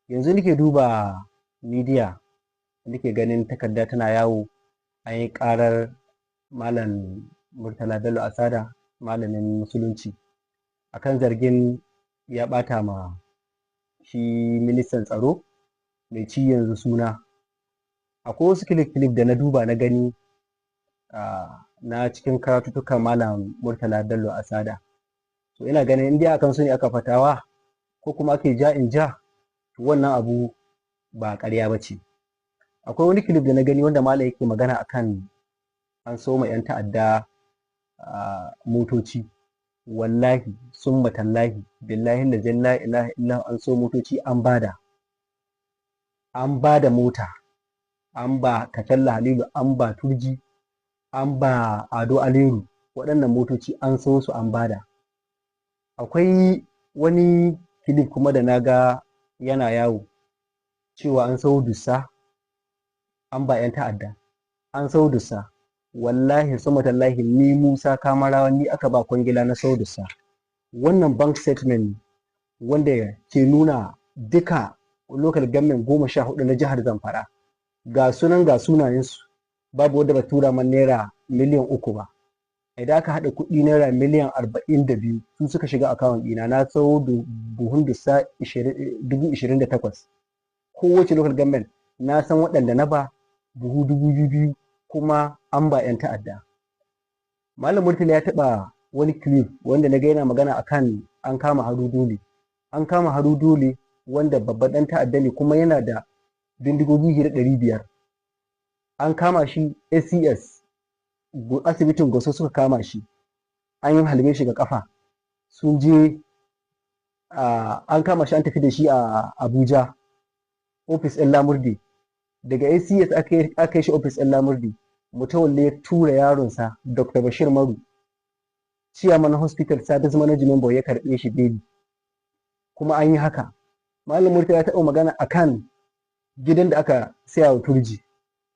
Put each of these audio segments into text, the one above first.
Yanzu nake duba midiya, nake ganin takarda tana yawo an yi ƙarar Malam Murtala Bello Asada, malamin musulunci, akan zargin ya ɓata ma shi ministan tsaro mai ci yanzu suna. Akwai wasu kilif da na duba na gani na cikin karatuttukan Malam Murtala Bello Asada. To ina ganin in dai akan su ne aka fatawa ko kuma ake ja in ja, wannan abu ba ƙarya ba ce. Akwai wani kilif da na gani wanda malam yake magana akan an soma 'yan ta'adda motoci. Wallahi summa tallahi billahi la ilaha illa an so motoci an bada mota, an ba Katalla Halilu, an ba Turji, an ba Ado Aleru, waɗannan motoci an so su an bada. Akwai wani kilif kuma da na ga yana yawo cewa an sau dussa an ba 'yan ta'adda, an sau dussa. Wallahi summa tallahi ni Musa Kamarawa ni aka ba kwangila na sau dussa. Wannan bank statement wanda ke nuna duka local government 14 na jihar Zamfara, ga sunan ga sunayensu, babu wanda ba tura man naira miliyan 3 ba. Idan aka haɗa kuɗi naira miliyan 42 su suka shiga akawun ɗina, na sau buhun dussa 28,000. Kowace local government na san waɗanda na ba buhu 2,000 kuma an ba 'yan ta'adda. Malam Murtala ya taɓa wani clip wanda na ga yana magana akan an kama Haru Dole. An kama Haru Dole wanda babban ɗan ta'adda ne kuma yana da bindigogi 500. An kama shi ACS asibitin Goso suka kama shi, an yi halbe shi ga kafa, sun je an kama shi an tafi da shi a Abuja ofis ɗin Lamurde. Daga ACS aka yi shi ofis ɗin Lamurde. Matawalle ya tura yaronsa Dr. Bashir Maru, Chairman Hospital Service Management Board, ya karɓe shi beli. Kuma an yi haka. Malam Murtala ya taɓa magana akan gidan da aka saya wa Turji.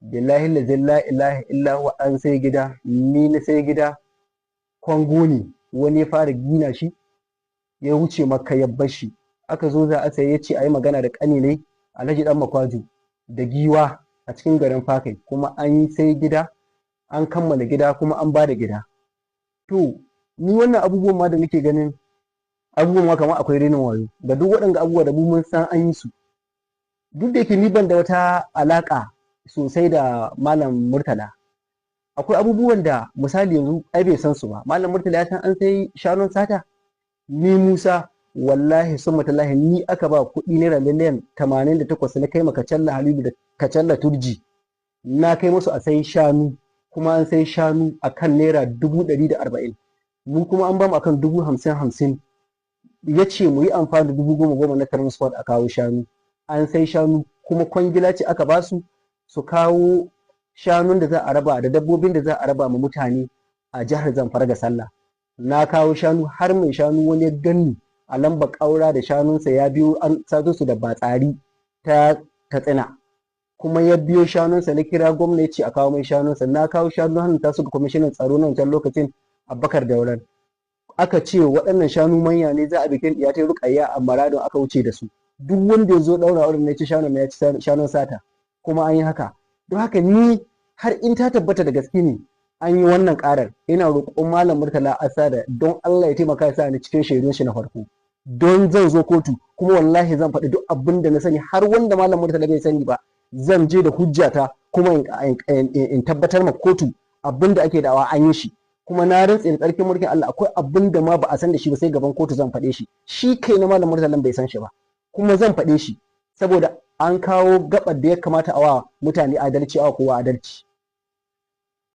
Billahi la ilaha illa huwa an sai gida, ni na sai gida, kwango ne wani ya fara gina shi ya wuce Makka ya bar shi. Aka zo za a sai ya ce a yi magana da ƙani ne Alhaji Dan Makwaju da Giwa a cikin garin Fakai, kuma an yi sai gida, an kammala gida kuma an ba da gida. To ni wannan abubuwan ma da nake ganin abubuwan ma kamar akwai renin wayo da duk waɗanda abubuwa da mun san an yi su. Duk da yake ni ban da wata alaƙa sosai da Malam Murtala, akwai abubuwan da misali yanzu ai bai san su ba. Malam Murtala ya san an sai shanun sata. Ni Musa wallahi summa tallahi ni aka ba kuɗi naira miliyan 88 na kai ma Kacalla Halilu da Kacalla Turji, na kai musu a sai shanu, kuma an sai shanu akan naira 140. Mu kuma an ba mu akan 50,050. Ya ce mu yi amfani da 10,000 na transport a kawo shanu. An sai shanu kuma kwangila ce aka ba su su kawo shanun da za a raba da dabbobin da za a raba ma mutane a jihar Zamfara ga sallah. Na kawo shanu har mai shanu wani ya ganni a lambar ƙaura da shanunsa ya biyo, an sato su da batsari ta Katsina, kuma ya biyo shanunsa. Na kira gwamna ya ce a kawo mai shanunsa. Na kawo shanu hannun tasu ga kwamishinan tsaro na wancan lokacin Abubakar Dauran. Aka ce waɗannan shanu manya ne za a bikin ɗiya ta Rukayya a Maradon, aka wuce da su. Duk wanda ya zo ɗaura wurin ya ci shanun ya ci shanun sata, kuma an yi haka. Don haka ni har in ta tabbata da gaske ne an yi wannan ƙarar, ina roƙon Malam Murtala Asada don Allah ya taimaka sa ni cikin shaidun shi na farko, don zan zo kotu kuma wallahi zan faɗi duk abin da na sani, har wanda Malam Murtala bai sani ba zan je da hujjata kuma in tabbatar ma kotu abin da ake dawa an yi shi. Kuma na rantse da tsarkin mulkin Allah akwai abin da ma ba a san da shi ba, sai gaban kotu zan faɗe shi. Shi kai na Malam Murtala bai san shi ba, kuma zan faɗe shi saboda an kawo gabar da ya kamata a wa mutane adalci, a kowa adalci.